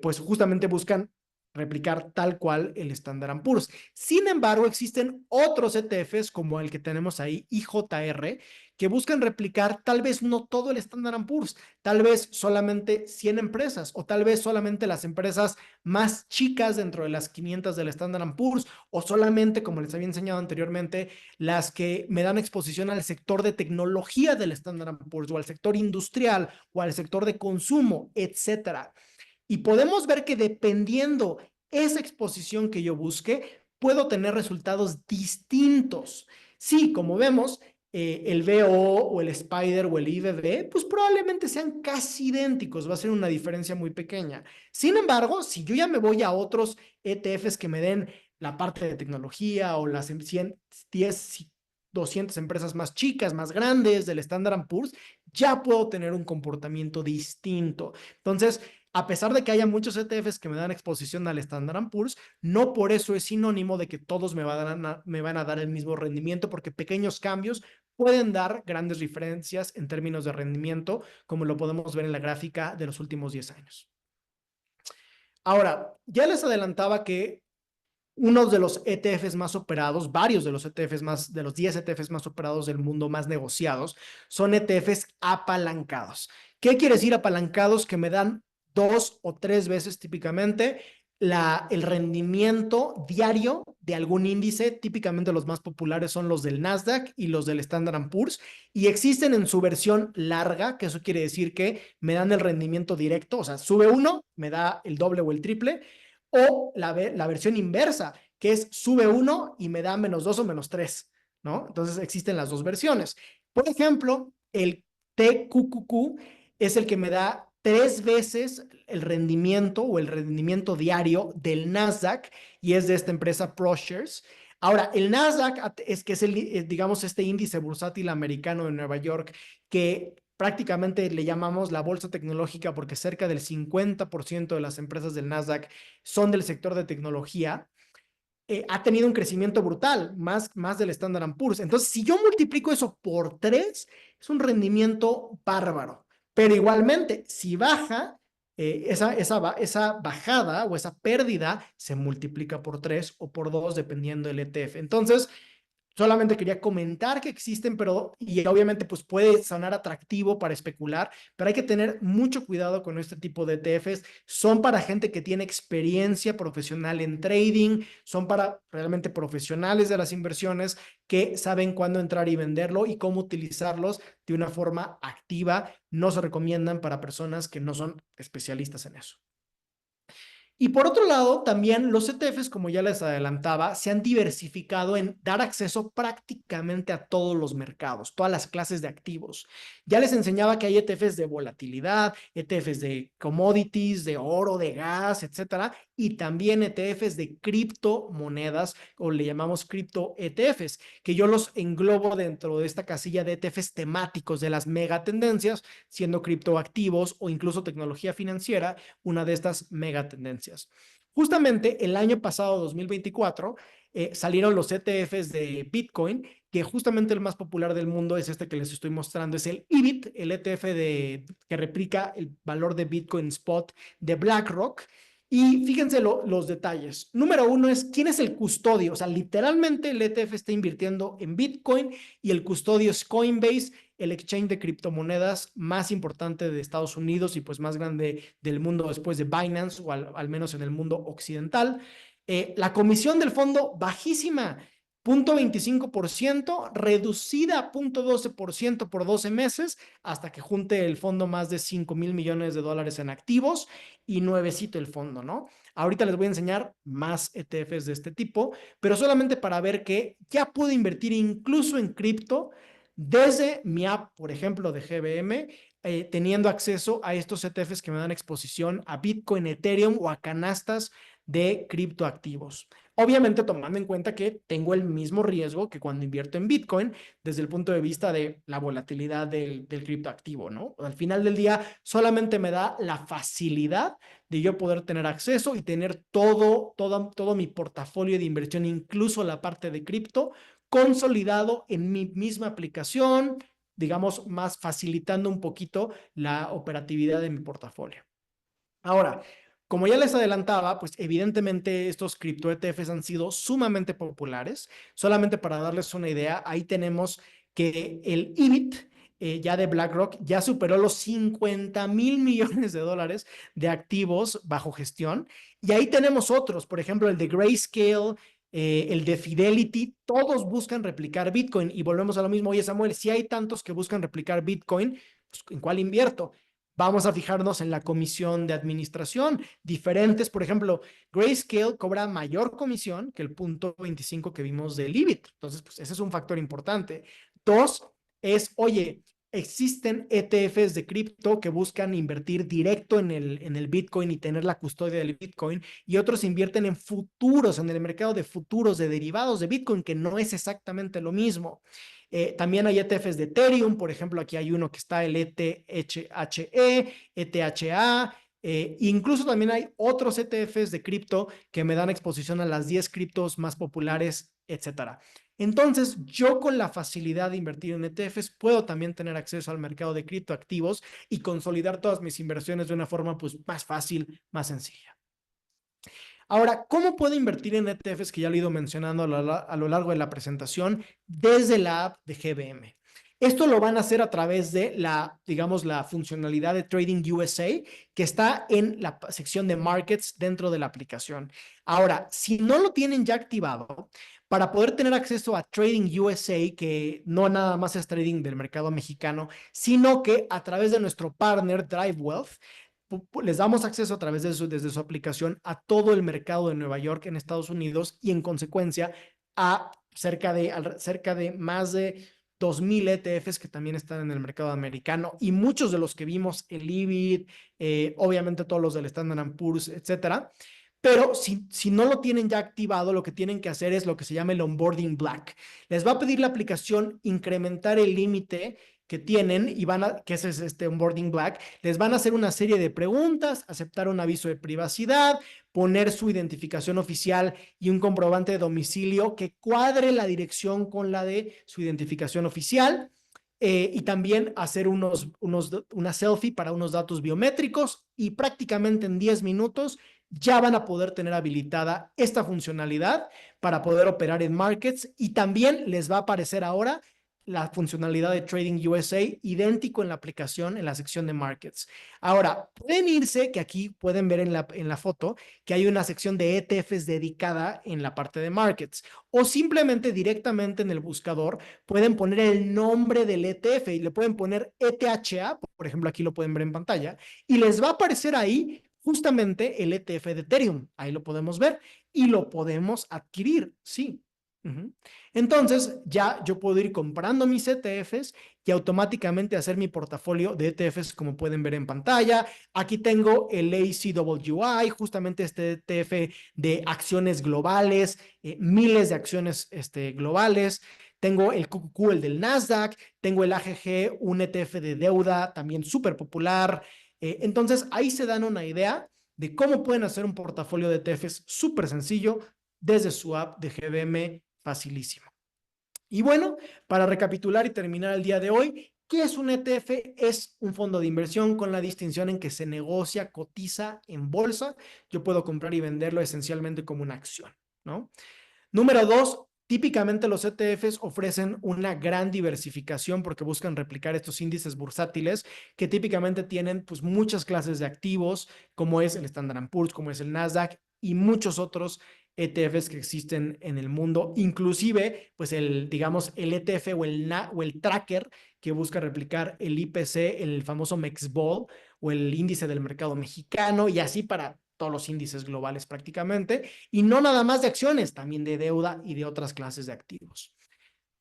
pues justamente buscan replicar tal cual el Standard & Poor's. Sin embargo, existen otros ETFs como el que tenemos ahí, IJR, que buscan replicar tal vez no todo el Standard & Poor's, tal vez solamente 100 empresas o tal vez solamente las empresas más chicas dentro de las 500 del Standard & Poor's o solamente, como les había enseñado anteriormente, las que me dan exposición al sector de tecnología del Standard & Poor's o al sector industrial o al sector de consumo, etcétera. Y podemos ver que dependiendo esa exposición que yo busque, puedo tener resultados distintos. Sí, como vemos, el VO o el Spider o el IBB, pues probablemente sean casi idénticos, va a ser una diferencia muy pequeña. Sin embargo, si yo ya me voy a otros ETFs que me den la parte de tecnología o las 100, 10, 200 empresas más chicas, más grandes del Standard & Poor's, ya puedo tener un comportamiento distinto. Entonces, a pesar de que haya muchos ETFs que me dan exposición al Standard & Poor's, no por eso es sinónimo de que todos me van a dar el mismo rendimiento, porque pequeños cambios pueden dar grandes diferencias en términos de rendimiento, como lo podemos ver en la gráfica de los últimos 10 años. Ahora, ya les adelantaba que uno de los ETFs más operados, varios de los ETFs más, de los 10 ETFs más operados del mundo, más negociados, son ETFs apalancados. ¿Qué quiere decir apalancados? Que me dan 2 o 3 veces típicamente el rendimiento diario de algún índice. Típicamente los más populares son los del Nasdaq y los del Standard & Poor's, y existen en su versión larga, que eso quiere decir que me dan el rendimiento directo, o sea, sube uno, me da el doble o el triple, o la versión inversa, que es sube 1 y me da -2 o -3, ¿no? Entonces existen las dos versiones. Por ejemplo, el TQQQ es el que me da 3 veces el rendimiento o el rendimiento diario del Nasdaq, y es de esta empresa ProShares. Ahora, el Nasdaq es digamos, este índice bursátil americano de Nueva York, que prácticamente le llamamos la bolsa tecnológica porque cerca del 50% de las empresas del Nasdaq son del sector de tecnología. Ha tenido un crecimiento brutal, más del Standard & Poor's. Entonces, si yo multiplico eso por 3, es un rendimiento bárbaro. Pero igualmente, si baja, esa bajada o esa pérdida se multiplica por 3 o por 2 dependiendo del ETF. Entonces, solamente quería comentar que existen, pero y obviamente pues puede sonar atractivo para especular, pero hay que tener mucho cuidado con este tipo de ETFs. Son para gente que tiene experiencia profesional en trading, son para realmente profesionales de las inversiones que saben cuándo entrar y venderlo y cómo utilizarlos de una forma activa. No se recomiendan para personas que no son especialistas en eso. Y por otro lado, también los ETFs, como ya les adelantaba, se han diversificado en dar acceso prácticamente a todos los mercados, todas las clases de activos. Ya les enseñaba que hay ETFs de volatilidad, ETFs de commodities, de oro, de gas, etcétera, y también ETFs de criptomonedas, o le llamamos cripto ETFs, que yo los englobo dentro de esta casilla de ETFs temáticos de las megatendencias, siendo criptoactivos o incluso tecnología financiera una de estas megatendencias. Justamente el año pasado, 2024, salieron los ETFs de Bitcoin, que justamente el más popular del mundo es este que les estoy mostrando, es el IBIT, el ETF que replica el valor de Bitcoin Spot de BlackRock. Y fíjense los detalles. Número uno es quién es el custodio. O sea, literalmente el ETF está invirtiendo en Bitcoin y el custodio es Coinbase, el exchange de criptomonedas más importante de Estados Unidos y pues más grande del mundo después de Binance, o al menos en el mundo occidental. La comisión del fondo bajísima, 0.25%, reducida a 0.12% por 12 meses, hasta que junte el fondo más de 5,000 millones de dólares en activos y nuevecito el fondo, ¿no? Ahorita les voy a enseñar más ETFs de este tipo, pero solamente para ver que ya puedo invertir incluso en cripto desde mi app, por ejemplo, de GBM, teniendo acceso a estos ETFs que me dan exposición a Bitcoin, Ethereum o a canastas de criptoactivos. Obviamente tomando en cuenta que tengo el mismo riesgo que cuando invierto en Bitcoin desde el punto de vista de la volatilidad del criptoactivo, ¿no? Al final del día solamente me da la facilidad de yo poder tener acceso y tener todo mi portafolio de inversión, incluso la parte de cripto, consolidado en mi misma aplicación, digamos, más facilitando un poquito la operatividad de mi portafolio. Ahora, como ya les adelantaba, pues evidentemente estos cripto ETFs han sido sumamente populares. Solamente para darles una idea, ahí tenemos que el IBIT ya de BlackRock ya superó los 50,000 millones de dólares de activos bajo gestión. Y ahí tenemos otros, por ejemplo, el de Grayscale, el de Fidelity, todos buscan replicar Bitcoin. Y volvemos a lo mismo, oye Samuel, si hay tantos que buscan replicar Bitcoin, pues, ¿en cuál invierto? Vamos a fijarnos en la comisión de administración. Diferentes, por ejemplo, Grayscale cobra mayor comisión que el 0.25 que vimos del IBIT. Entonces, pues ese es un factor importante. Dos, es, oye, existen ETFs de cripto que buscan invertir directo en el Bitcoin y tener la custodia del Bitcoin, y otros invierten en futuros, en el mercado de futuros, de derivados de Bitcoin, que no es exactamente lo mismo. También hay ETFs de Ethereum, por ejemplo, aquí hay uno que está el ETHE, ETHA, incluso también hay otros ETFs de cripto que me dan exposición a las 10 criptos más populares, etcétera. Entonces, yo con la facilidad de invertir en ETFs puedo también tener acceso al mercado de criptoactivos y consolidar todas mis inversiones de una forma pues más fácil, más sencilla. Ahora, ¿cómo puedo invertir en ETFs que ya lo he ido mencionando a lo largo de la presentación desde la app de GBM? Esto lo van a hacer a través de digamos, la funcionalidad de Trading USA que está en la sección de Markets dentro de la aplicación. Ahora, si no lo tienen ya activado, para poder tener acceso a Trading USA, que no nada más es trading del mercado mexicano, sino que a través de nuestro partner Drive Wealth, les damos acceso a través desde su aplicación a todo el mercado de Nueva York en Estados Unidos y en consecuencia a cerca de más de 2,000 ETFs que también están en el mercado americano, y muchos de los que vimos, el IBIT, obviamente todos los del Standard & Poor's, etcétera. Pero si no lo tienen ya activado, lo que tienen que hacer es lo que se llama el onboarding black. Les va a pedir la aplicación incrementar el límite que tienen y que ese es este onboarding black. Les van a hacer una serie de preguntas, aceptar un aviso de privacidad, poner su identificación oficial y un comprobante de domicilio que cuadre la dirección con la de su identificación oficial. y también hacer una selfie para unos datos biométricos y prácticamente en 10 minutos ya van a poder tener habilitada esta funcionalidad para poder operar en markets y también les va a aparecer ahora la funcionalidad de Trading USA idéntico en la aplicación en la sección de markets. Ahora, pueden irse, que aquí pueden ver en la foto, que hay una sección de ETFs dedicada en la parte de markets o simplemente directamente en el buscador pueden poner el nombre del ETF y le pueden poner ETHA, por ejemplo, aquí lo pueden ver en pantalla, y les va a aparecer ahí justamente el ETF de Ethereum. Ahí lo podemos ver y lo podemos adquirir, sí. Entonces, ya yo puedo ir comprando mis ETFs y automáticamente hacer mi portafolio de ETFs, como pueden ver en pantalla. Aquí tengo el ACWI, justamente este ETF de acciones globales, miles de acciones globales. Tengo el QQQ, el del Nasdaq, tengo el AGG, un ETF de deuda también súper popular. Entonces, ahí se dan una idea de cómo pueden hacer un portafolio de ETFs súper sencillo desde su app de GBM, facilísimo. Y bueno, para recapitular y terminar el día de hoy, ¿qué es un ETF? Es un fondo de inversión con la distinción en que se negocia, cotiza en bolsa. Yo puedo comprar y venderlo esencialmente como una acción, ¿no? Número dos, típicamente los ETFs ofrecen una gran diversificación porque buscan replicar estos índices bursátiles que típicamente tienen pues muchas clases de activos, como es el Standard Poor's, como es el Nasdaq y muchos otros ETFs que existen en el mundo, inclusive pues digamos, el ETF o el tracker que busca replicar el IPC, el famoso MEXBOL o el índice del mercado mexicano y así para todos los índices globales prácticamente, y no nada más de acciones, también de deuda y de otras clases de activos.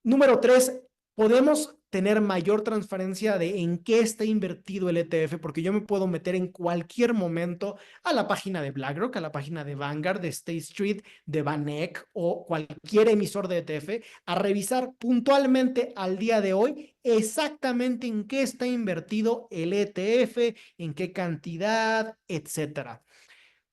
Número tres, podemos tener mayor transparencia de en qué está invertido el ETF, porque yo me puedo meter en cualquier momento a la página de BlackRock, a la página de Vanguard, de State Street, de VanEck o cualquier emisor de ETF, a revisar puntualmente al día de hoy exactamente en qué está invertido el ETF, en qué cantidad, etcétera.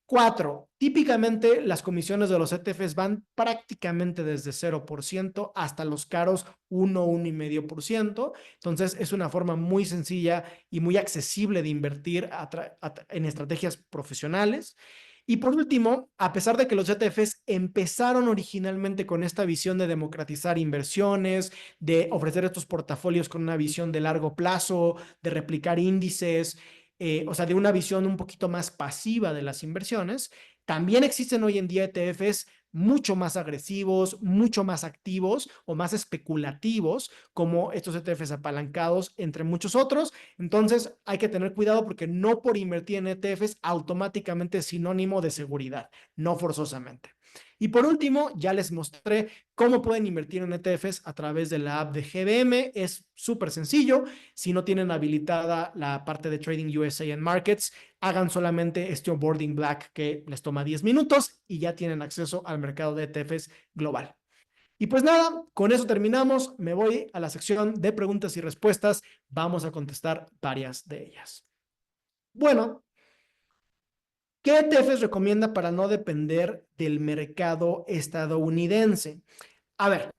Cuatro, típicamente las comisiones de los ETFs van prácticamente desde 0% hasta los caros 1,5%. Entonces es una forma muy sencilla y muy accesible de invertir en estrategias profesionales. Y por último, a pesar de que los ETFs empezaron originalmente con esta visión de democratizar inversiones, de ofrecer estos portafolios con una visión de largo plazo, de replicar índices, o sea, de una visión un poquito más pasiva de las inversiones, también existen hoy en día ETFs mucho más agresivos, mucho más activos o más especulativos, como estos ETFs apalancados, entre muchos otros. Entonces, hay que tener cuidado porque no por invertir en ETFs automáticamente es sinónimo de seguridad, no forzosamente. Y por último, ya les mostré cómo pueden invertir en ETFs a través de la app de GBM. Es súper sencillo. Si no tienen habilitada la parte de Trading USA en Markets, hagan solamente este onboarding black que les toma 10 minutos y ya tienen acceso al mercado de ETFs global. Y pues nada, con eso terminamos. Me voy a la sección de preguntas y respuestas. Vamos a contestar varias de ellas. Bueno, ¿qué ETFs recomienda para no depender del mercado estadounidense? A ver,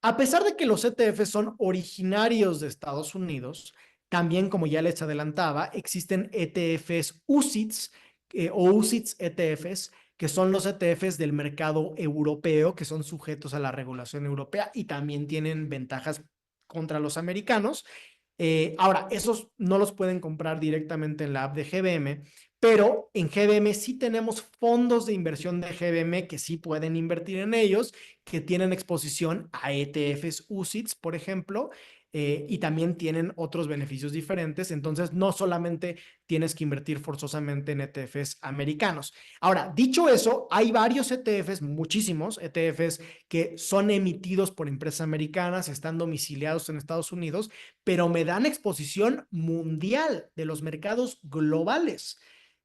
a pesar de que los ETFs son originarios de Estados Unidos, también, como ya les adelantaba, existen ETFs UCITS o UCITS ETFs, que son los ETFs del mercado europeo, que son sujetos a la regulación europea y también tienen ventajas contra los americanos. Ahora, esos no los pueden comprar directamente en la app de GBM, pero en GBM sí tenemos fondos de inversión de GBM que sí pueden invertir en ellos, que tienen exposición a ETFs UCITS, por ejemplo, y también tienen otros beneficios diferentes. Entonces, no solamente tienes que invertir forzosamente en ETFs americanos. Ahora, dicho eso, hay varios ETFs, muchísimos ETFs que son emitidos por empresas americanas, están domiciliados en Estados Unidos, pero me dan exposición mundial de los mercados globales,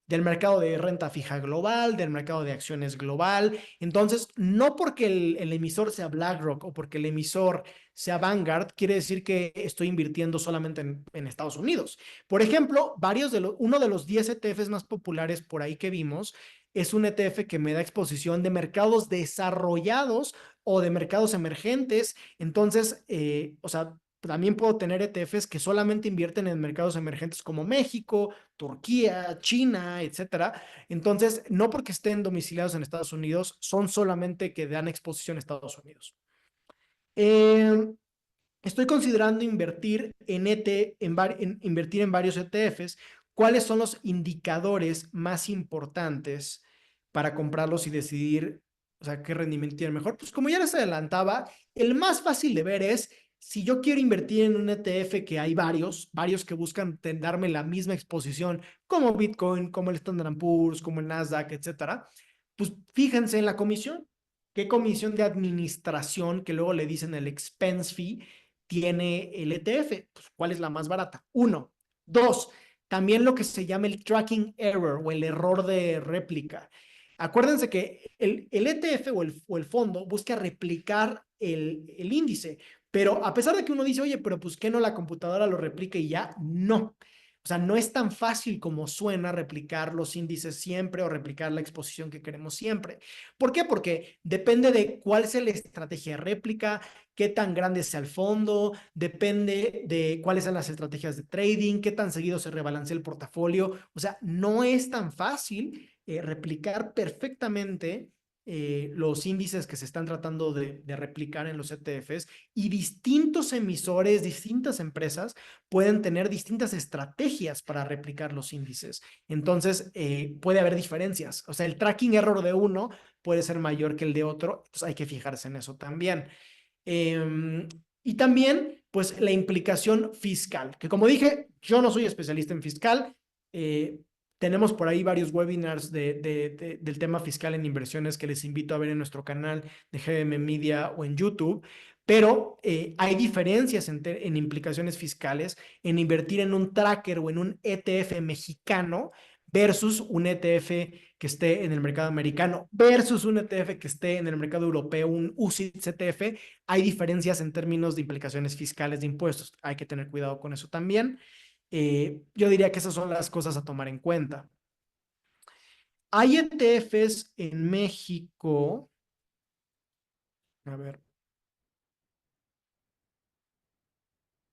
del mercado de renta fija global, del mercado de acciones global. Entonces, no porque el emisor sea BlackRock o porque el emisor sea Vanguard, quiere decir que estoy invirtiendo solamente en Estados Unidos. Por ejemplo, uno de los 10 ETFs más populares por ahí que vimos es un ETF que me da exposición de mercados desarrollados o de mercados emergentes. Entonces, o sea, también puedo tener ETFs que solamente invierten en mercados emergentes como México, Turquía, China, etcétera. Entonces, no porque estén domiciliados en Estados Unidos, son solamente que dan exposición a Estados Unidos. Eh, Estoy considerando invertir invertir en varios ETFs. ¿Cuáles son los indicadores más importantes para comprarlos y decidir, o sea, qué rendimiento tiene mejor? Pues como ya les adelantaba, el más fácil de ver es si yo quiero invertir en un ETF que hay varios que buscan darme la misma exposición, como Bitcoin, como el Standard Poor's, como el Nasdaq, etcétera. Pues fíjense en la comisión. ¿Qué comisión de administración, que luego le dicen el expense fee, tiene el ETF? Pues, ¿cuál es la más barata? Uno. Dos, también lo que se llama el tracking error o el error de réplica. Acuérdense que el ETF o el fondo busca replicar el índice, pero a pesar de que uno dice, oye, pero pues ¿qué no la computadora lo replica y ya? No. O sea, no es tan fácil como suena replicar los índices siempre o replicar la exposición que queremos siempre. ¿Por qué? Porque depende de cuál sea la estrategia de réplica, qué tan grande sea el fondo, depende de cuáles son las estrategias de trading, qué tan seguido se rebalancea el portafolio. O sea, no es tan fácil replicar perfectamente los índices que se están tratando de replicar en los ETFs, y distintos emisores, distintas empresas pueden tener distintas estrategias para replicar los índices. Entonces, puede haber diferencias. O sea, el tracking error de uno puede ser mayor que el de otro, entonces hay que fijarse en eso también. Y también, pues, la implicación fiscal, que como dije, yo no soy especialista en fiscal. eh, Tenemos por ahí varios webinars del tema fiscal en inversiones que les invito a ver en nuestro canal de GM Media o en YouTube, pero hay diferencias en implicaciones fiscales en invertir en un tracker o en un ETF mexicano versus un ETF que esté en el mercado americano versus un ETF que esté en el mercado europeo, un UCITS ETF. Hay diferencias en términos de implicaciones fiscales de impuestos. Hay que tener cuidado con eso también. Yo diría que esas son las cosas a tomar en cuenta. Hay ETFs en México. A ver.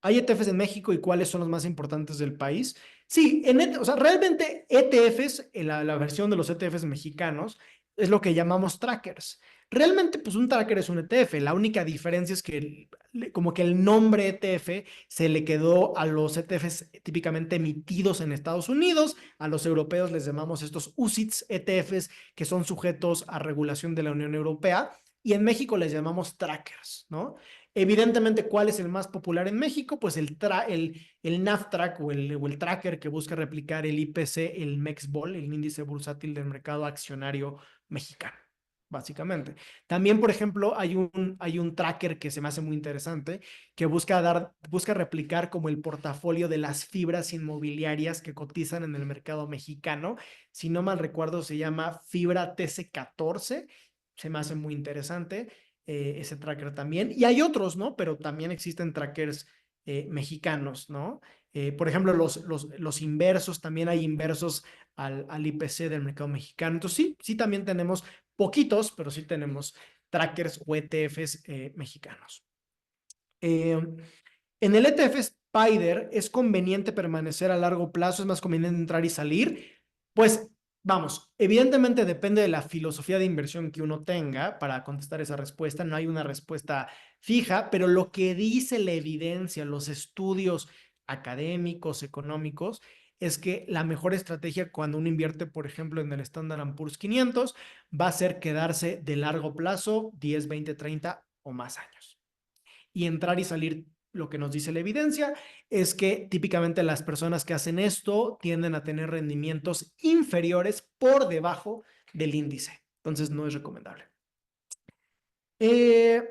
¿Hay ETFs en México y cuáles son los más importantes del país? Sí, o sea, realmente ETFs, la versión de los ETFs mexicanos, es lo que llamamos trackers. Realmente, pues un tracker es un ETF. La única diferencia es que como que el nombre ETF se le quedó a los ETFs típicamente emitidos en Estados Unidos. A los europeos les llamamos estos UCITS ETFs, que son sujetos a regulación de la Unión Europea. Y en México les llamamos trackers, ¿no? Evidentemente, ¿cuál es el más popular en México? Pues el NAFTRAC o el tracker que busca replicar el IPC, el MEXBOL, el índice bursátil del mercado accionario mexicano, básicamente. También, por ejemplo, hay un tracker que se me hace muy interesante, que busca replicar como el portafolio de las fibras inmobiliarias que cotizan en el mercado mexicano. Si no mal recuerdo, se llama Fibra TC14. Se me hace muy interesante ese tracker también. Y hay otros, ¿no? Pero también existen trackers mexicanos, ¿no? Por ejemplo, los inversos, también hay inversos al IPC del mercado mexicano. Entonces, sí, sí también tenemos poquitos, pero sí tenemos trackers o ETFs mexicanos. Eh, en el ETF Spider es conveniente permanecer a largo plazo, es más conveniente entrar y salir. Pues vamos, evidentemente depende de la filosofía de inversión que uno tenga para contestar esa respuesta. No hay una respuesta fija, pero lo que dice la evidencia, los estudios académicos, económicos, es que la mejor estrategia cuando uno invierte, por ejemplo, en el Standard Poor's 500, va a ser quedarse de largo plazo, 10, 20, 30 o más años. Y entrar y salir, lo que nos dice la evidencia es que típicamente las personas que hacen esto tienden a tener rendimientos inferiores por debajo del índice. Entonces no es recomendable. Eh,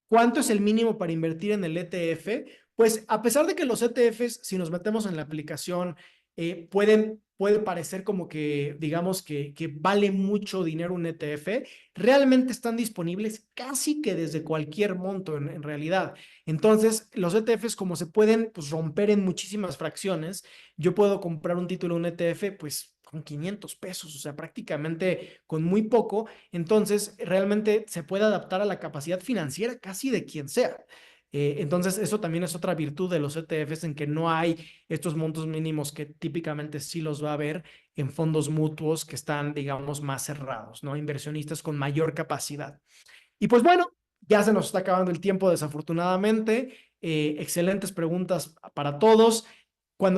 ¿Cuánto es el mínimo para invertir en el ETF? Pues a pesar de que los ETFs, si nos metemos en la aplicación, puede parecer como que, digamos, que vale mucho dinero un ETF, realmente están disponibles casi que desde cualquier monto en realidad. Entonces, los ETFs, como se pueden pues, romper en muchísimas fracciones, yo puedo comprar un título, un ETF, pues con 500 pesos, o sea, prácticamente con muy poco. Entonces, realmente se puede adaptar a la capacidad financiera casi de quien sea. Entonces, eso también es otra virtud de los ETFs en que no hay estos montos mínimos que típicamente sí los va a haber en fondos mutuos que están, digamos, más cerrados, ¿no? Inversionistas con mayor capacidad. Y pues bueno, ya se nos está acabando el tiempo desafortunadamente. Excelentes preguntas para todos.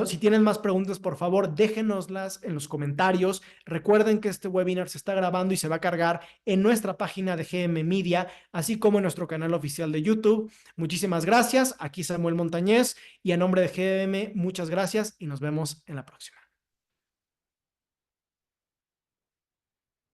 Si tienen más preguntas, por favor, déjenoslas en los comentarios. Recuerden que este webinar se está grabando y se va a cargar en nuestra página de GM Media, así como en nuestro canal oficial de YouTube. Muchísimas gracias. Aquí Samuel Montañez y a nombre de GM, muchas gracias y nos vemos en la próxima.